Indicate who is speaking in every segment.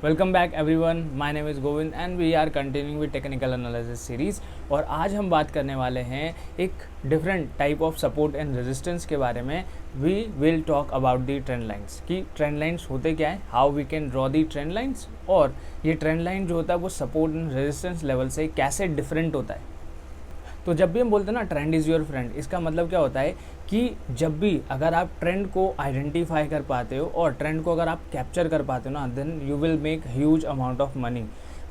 Speaker 1: Welcome back everyone, my name is Govind and we are continuing with technical analysis series. और आज हम बात करने वाले हैं एक different type of support and resistance के बारे में। We will talk about the trend lines कि ट्रेंड लाइंस होते क्या है, how we can draw the trend lines, और ये ट्रेंड लाइन जो होता है वो सपोर्ट एंड रेजिस्टेंस लेवल से कैसे डिफरेंट होता है। तो जब भी हम बोलते हैं ना ट्रेंड इज़ योर फ्रेंड, इसका मतलब क्या होता है कि जब भी अगर आप ट्रेंड को आइडेंटिफाई कर पाते हो और ट्रेंड को अगर आप कैप्चर कर पाते हो ना, then you will make huge amount of money.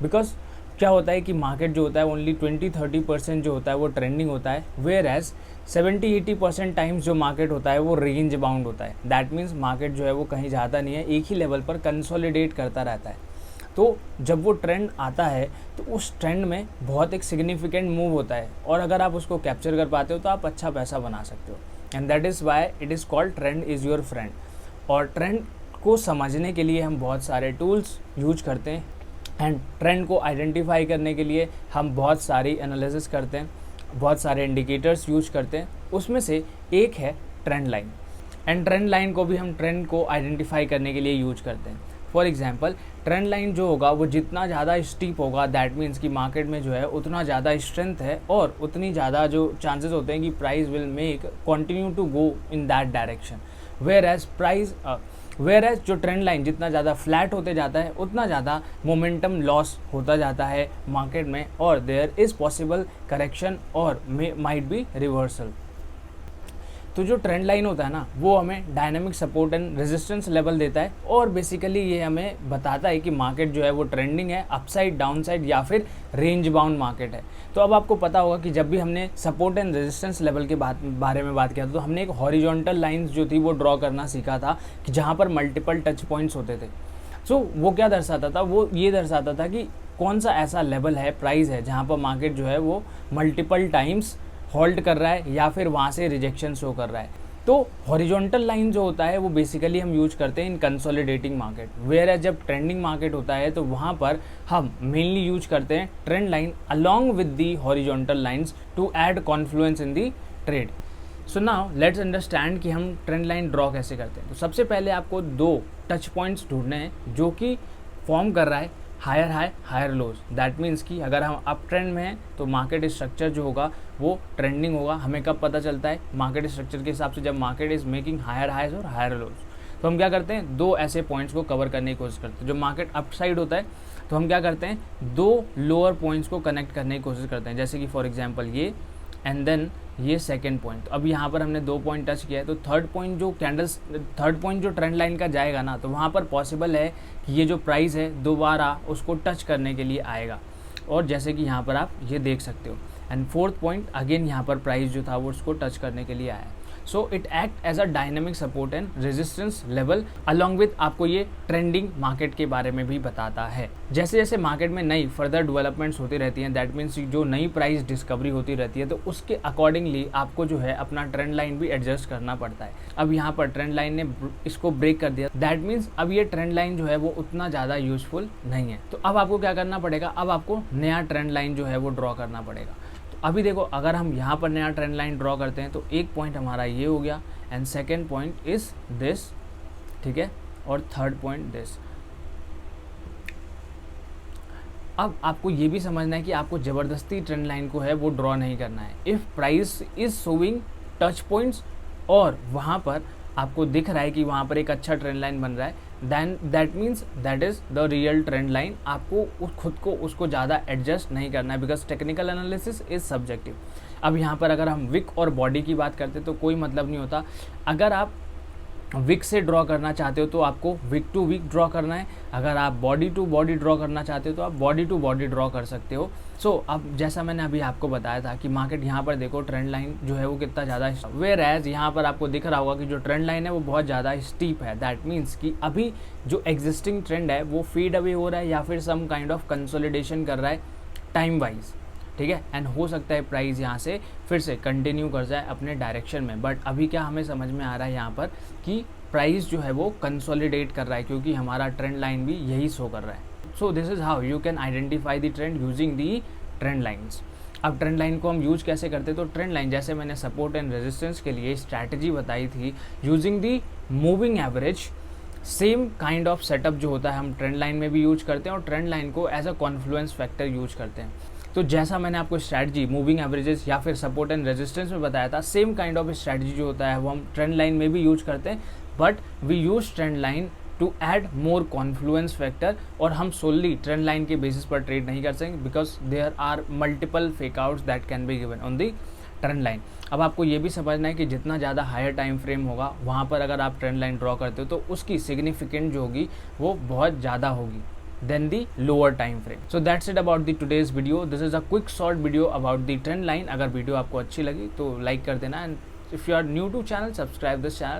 Speaker 1: Because क्या होता है कि मार्केट जो होता है ओनली 20-30% जो होता है वो ट्रेंडिंग होता है, वेयर एज 70-80% टाइम्स जो मार्केट होता है वो रेंज बाउंड होता है। दैट मीन्स मार्केट जो है वो कहीं जाता नहीं है, एक ही लेवल पर कंसोलिडेट करता रहता है। तो जब वो ट्रेंड आता है तो उस ट्रेंड में बहुत एक सिग्निफिकेंट मूव होता है, और अगर आप उसको कैप्चर कर पाते हो तो आप अच्छा पैसा बना सकते हो। And that is why it is called trend is your friend. और ट्रेंड को समझने के लिए हम बहुत सारे टूल्स यूज करते हैं, एंड ट्रेंड को आइडेंटिफाई करने के लिए हम बहुत सारी एनालिसिस करते हैं, बहुत सारे इंडिकेटर्स यूज करते हैं। उसमें से एक है trend line, and trend line को भी हम ट्रेंड को आइडेंटिफाई करने के लिए यूज करते हैं। फॉर एग्जाम्पल, ट्रेंड लाइन जो होगा वो जितना ज़्यादा स्टीप होगा, दैट मीन्स कि मार्केट में जो है उतना ज़्यादा स्ट्रेंथ है और उतनी ज़्यादा जो चांसेस होते हैं कि price will make continue to go in that direction. Whereas जो ट्रेंड लाइन जितना ज़्यादा फ्लैट होते जाता है उतना ज़्यादा मोमेंटम लॉस होता जाता है मार्केट में, और देयर इज़ पॉसिबल करेक्शन और माइट बी रिवर्सल। तो जो ट्रेंड लाइन होता है ना वो हमें dynamic support and resistance level देता है, और बेसिकली ये हमें बताता है कि मार्केट जो है वो ट्रेंडिंग है, अपसाइड, डाउनसाइड या फिर रेंज बाउंड मार्केट है। तो अब आपको पता होगा कि जब भी हमने सपोर्ट एंड रेजिस्टेंस लेवल के बारे में बात किया था तो हमने एक हॉरिजॉन्टल लाइंस जो थी वो ड्रॉ करना सीखा था कि जहाँ पर मल्टीपल टच पॉइंट्स होते थे। सो वो क्या दर्शाता था, वो ये दर्शाता था कि कौन सा ऐसा लेवल है, प्राइस है, जहाँ पर मार्केट जो है वो मल्टीपल टाइम्स होल्ड कर रहा है या फिर वहाँ से रिजेक्शन शो कर रहा है। तो हॉरिजॉन्टल लाइन जो होता है वो बेसिकली हम यूज करते हैं इन कंसोलिडेटिंग मार्केट, वेयर एज जब ट्रेंडिंग मार्केट होता है तो वहाँ पर हम मेनली यूज करते हैं trend line along with the horizontal lines to add confluence in the trade. So now let's understand कि हम ट्रेंड लाइन ड्रॉ कैसे करते हैं। तो सबसे पहले आपको दो टच पॉइंट्स ढूंढने हैं जो कि फॉर्म कर रहा है higher high higher lows. That means कि अगर हम अप ट्रेंड में हैं तो मार्केट स्ट्रक्चर जो होगा वो ट्रेंडिंग होगा। हमें कब पता चलता है? मार्केट स्ट्रक्चर के हिसाब से जब market is making higher highs और हायर लोज। तो हम क्या करते हैं, दो ऐसे पॉइंट्स को कवर करने की कोशिश करते हैं। जब मार्केट अप साइड होता है तो हम क्या करते हैं, दो लोअर पॉइंट्स को कनेक्ट करने की कोशिश करते हैं, जैसे कि फॉर एग्जाम्पल ये एंड देन ये सेकंड पॉइंट। अब यहाँ पर हमने दो पॉइंट टच किया है, तो थर्ड पॉइंट जो ट्रेंड लाइन का जाएगा ना, तो वहाँ पर पॉसिबल है कि ये जो प्राइस है दोबारा उसको टच करने के लिए आएगा, और जैसे कि यहाँ पर आप ये देख सकते हो। एंड फोर्थ पॉइंट अगेन यहाँ पर प्राइस जो था वो उसको टच करने के लिए आया। So it act as a dynamic support and resistance level along with आपको ये ट्रेंडिंग मार्केट के बारे में भी बताता है। जैसे जैसे मार्केट में नई फर्दर डेवलपमेंट्स होती रहती हैं, दैट मीन्स जो नई प्राइस डिस्कवरी होती रहती है, तो उसके अकॉर्डिंगली आपको जो है अपना ट्रेंड लाइन भी एडजस्ट करना पड़ता है। अब यहाँ पर ट्रेंड लाइन ने इसको ब्रेक कर दिया, दैट मीन्स अब ये ट्रेंड लाइन जो है वो उतना ज़्यादा यूजफुल नहीं है। तो अब आपको क्या करना पड़ेगा, अब आपको नया ट्रेंड लाइन जो है वो ड्रॉ करना पड़ेगा। अभी देखो, अगर हम यहाँ पर नया ट्रेंड लाइन ड्रॉ करते हैं तो एक पॉइंट हमारा ये हो गया, and second point is this, ठीक है, और थर्ड पॉइंट दिस। अब आपको ये भी समझना है कि आपको ज़बरदस्ती ट्रेंड लाइन को है वो ड्रॉ नहीं करना है। If price is showing touch points और वहाँ पर आपको दिख रहा है कि वहाँ पर एक अच्छा ट्रेंड लाइन बन रहा है, then that means that is the real trend line. आपको खुद को उसको ज़्यादा एडजस्ट नहीं करना है, because technical analysis is subjective. अब यहाँ पर अगर हम विक और बॉडी की बात करते तो कोई मतलब नहीं होता। अगर आप विक से ड्रॉ करना चाहते हो तो आपको विक टू विक ड्रॉ करना है, अगर आप बॉडी टू बॉडी ड्रॉ करना चाहते हो तो आप बॉडी टू बॉडी ड्रॉ कर सकते हो। सो अब जैसा मैंने अभी आपको बताया था कि मार्केट यहाँ पर देखो ट्रेंड लाइन जो है वो कितना ज़्यादा, वेयर एज यहाँ पर आपको दिख रहा होगा कि जो ट्रेंड लाइन है वो बहुत ज़्यादा स्टीप है। दैट मीन्स कि अभी जो एग्जिस्टिंग ट्रेंड है वो फेड अवे हो रहा है या फिर सम काइंड ऑफ कंसोलिडेशन कर रहा है टाइम वाइज, ठीक है। एंड हो सकता है प्राइस यहाँ से फिर से कंटिन्यू कर जाए अपने डायरेक्शन में, बट अभी क्या हमें समझ में आ रहा है यहाँ पर कि प्राइस जो है वो कंसोलिडेट कर रहा है, क्योंकि हमारा ट्रेंड लाइन भी यही शो कर रहा है। So this is how you can identify the trend using the trend lines. अब ट्रेंड लाइन को हम यूज कैसे करते हैं, तो ट्रेंड लाइन जैसे मैंने सपोर्ट एंड रेजिस्टेंस के लिए स्ट्रैटेजी बताई थी, using the moving average same kind of setup जो होता है हम ट्रेंड लाइन में भी यूज करते हैं और ट्रेंड लाइन को as a confluence factor use करते हैं। तो जैसा मैंने आपको स्ट्रैटेजी मूविंग एवरेजेस या फिर सपोर्ट एंड रेजिस्टेंस में बताया था, सेम काइंड ऑफ स्ट्रैटेजी जो होता है वो हम ट्रेंड लाइन में भी यूज करते हैं, but we use trend line to add more confluence factor. और हम सोनली ट्रेंड लाइन के बेसिस पर ट्रेड नहीं कर सकेंगे because there are multiple fake outs that can be given on the trend line. अब आपको ये भी समझना है कि जितना ज़्यादा हायर टाइम फ्रेम होगा वहाँ पर अगर आप ट्रेंड लाइन ड्रॉ करते हो तो उसकी सिग्निफिकेंट जो होगी वो बहुत ज़्यादा होगी then the lower time frame. So that's it about the today's video. This is a quick short video about the trend line. अगर वीडियो आपको अच्छी लगी तो लाइक कर देना, and if you are new to channel, subscribe this channel.